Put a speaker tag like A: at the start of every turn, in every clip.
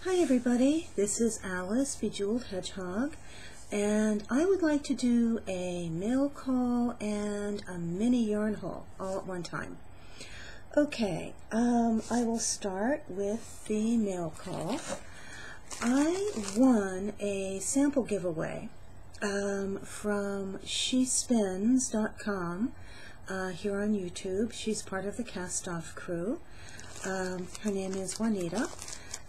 A: Hi everybody, this is Alice, Bejeweled Hedgehog, and I would like to do a mail call and a mini yarn haul all at one time. Okay, I will start with the mail call. I won a sample giveaway from shespins.com here on YouTube. She's part of the cast-off crew. Her name is Juanita.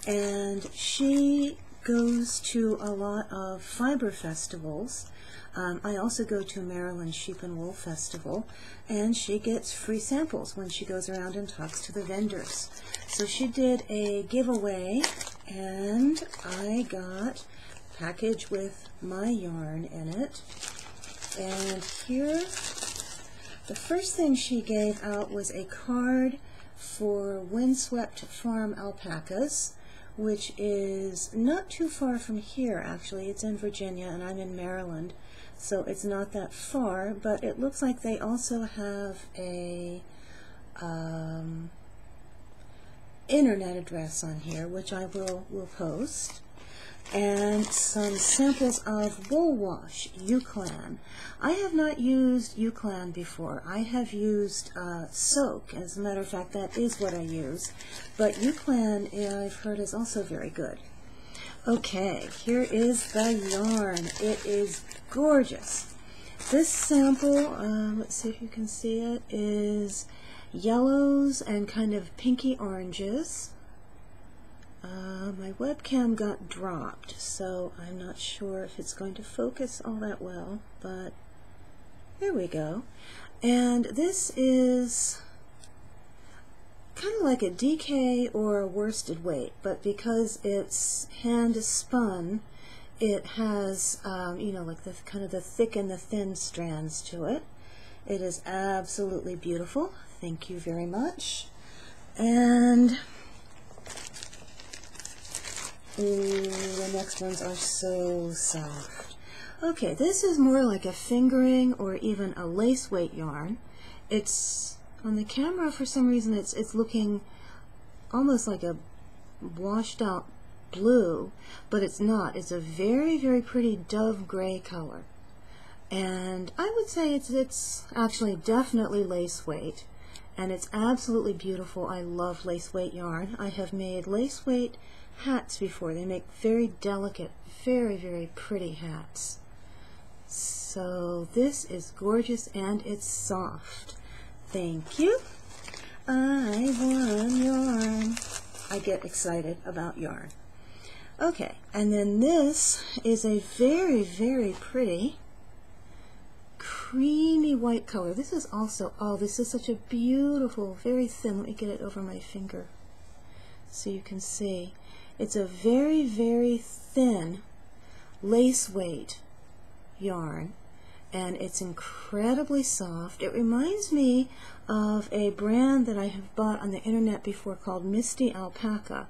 A: And she goes to a lot of fiber festivals. I also go to Maryland Sheep and Wool Festival, and she gets free samples when she goes around and talks to the vendors. So she did a giveaway, and I got a package with my yarn in it. And here, the first thing she gave out was a card for Windswept Farm alpacas, which is not too far from here. Actually, it's in Virginia and I'm in Maryland, so it's not that far, but it looks like they also have a internet address on here, which I will post, and some samples of wool wash, UClan. I have not used UClan before. I have used Soak. As a matter of fact, that is what I use. But UClan, I've heard, is also very good. Okay, here is the yarn. It is gorgeous. This sample, let's see if you can see it, is yellows and kind of pinky oranges. My webcam got dropped, so I'm not sure if it's going to focus all that well, but there we go. And this is kind of like a DK or a worsted weight, but because it's hand spun, it has, you know, like the kind of the thick and the thin strands to it. It is absolutely beautiful. Thank you very much. And the next ones are so soft. Okay, this is more like a fingering or even a lace weight yarn. It's on the camera, for some reason it's looking almost like a washed out blue, but it's not. It's a very, very pretty dove gray color. And I would say it's actually definitely lace weight, and it's absolutely beautiful. I love lace weight yarn. I have made lace weight hats before. They make very delicate, very, very pretty hats. So this is gorgeous and it's soft. Thank you. I won yarn. I get excited about yarn. Okay, and then this is a very, very pretty creamy white color. This is also, oh, this is such a beautiful, very thin. Let me get it over my finger so you can see. It's a very, very thin lace weight yarn, and it's incredibly soft. It reminds me of a brand that I have bought on the internet before called Misty Alpaca,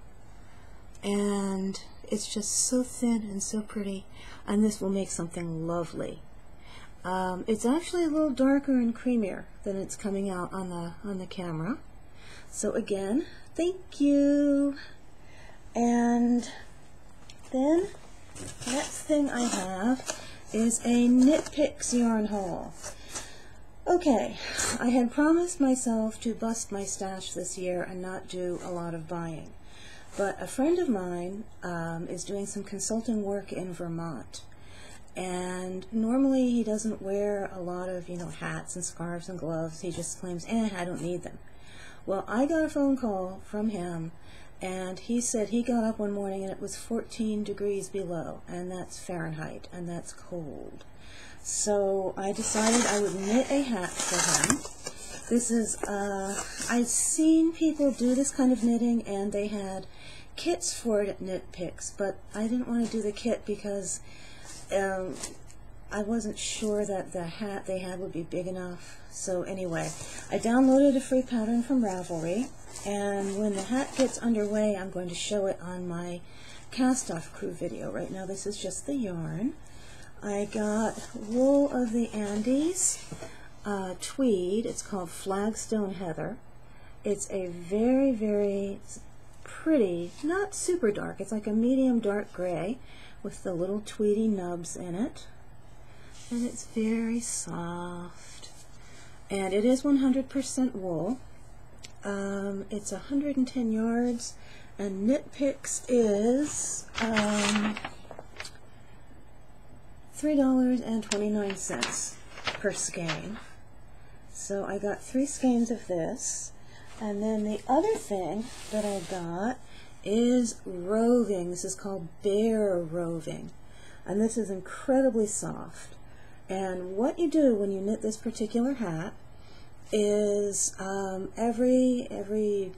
A: and it's just so thin and so pretty, and this will make something lovely. It's actually a little darker and creamier than it's coming out on the camera. So again, thank you. And then next thing I have is a KnitPicks yarn haul. Okay, I had promised myself to bust my stash this year and not do a lot of buying, but a friend of mine is doing some consulting work in Vermont, and normally he doesn't wear a lot of, you know, hats and scarves and gloves. He just claims, I don't need them. Well, I got a phone call from him, and he said he got up one morning and it was 14 degrees below, and that's Fahrenheit, and that's cold. So I decided I would knit a hat for him. This is, I've seen people do this kind of knitting, and they had kits for it at KnitPicks, but I didn't want to do the kit because I wasn't sure that the hat they had would be big enough. So anyway, I downloaded a free pattern from Ravelry, and when the hat gets underway, I'm going to show it on my cast-off crew video. Right now this is just the yarn. I got Wool of the Andes tweed. It's called Flagstone Heather. It's a very, very pretty, not super dark. It's like a medium dark gray with the little tweedy nubs in it. And it's very soft. And it is 100% wool. It's 110 yards, and KnitPicks is $3.29 per skein. So I got 3 skeins of this, and then the other thing that I got is roving. This is called bear roving, and this is incredibly soft. And what you do when you knit this particular hat is every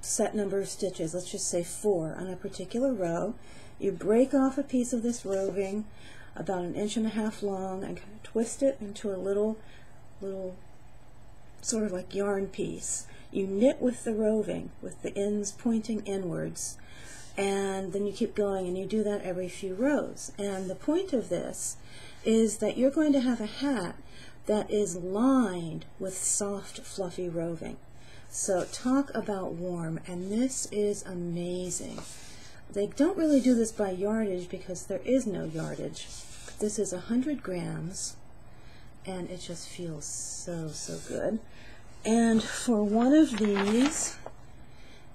A: set number of stitches, let's just say 4 on a particular row, you break off a piece of this roving about 1.5 inches long and kind of twist it into a little sort of like yarn piece. You knit with the roving with the ends pointing inwards, and then you keep going, and you do that every few rows. And the point of this is that you're going to have a hat that is lined with soft, fluffy roving. So talk about warm, and this is amazing. They don't really do this by yardage because there is no yardage. This is 100 grams, and it just feels so, so good. And for one of these,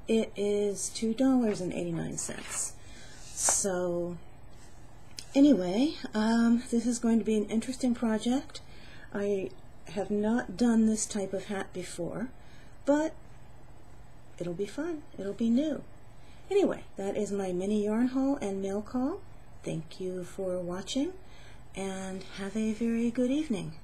A: it is $2.89. So anyway, this is going to be an interesting project. I have not done this type of hat before, but it'll be fun. It'll be new. Anyway, that is my mini yarn haul and mail call. Thank you for watching, and have a very good evening.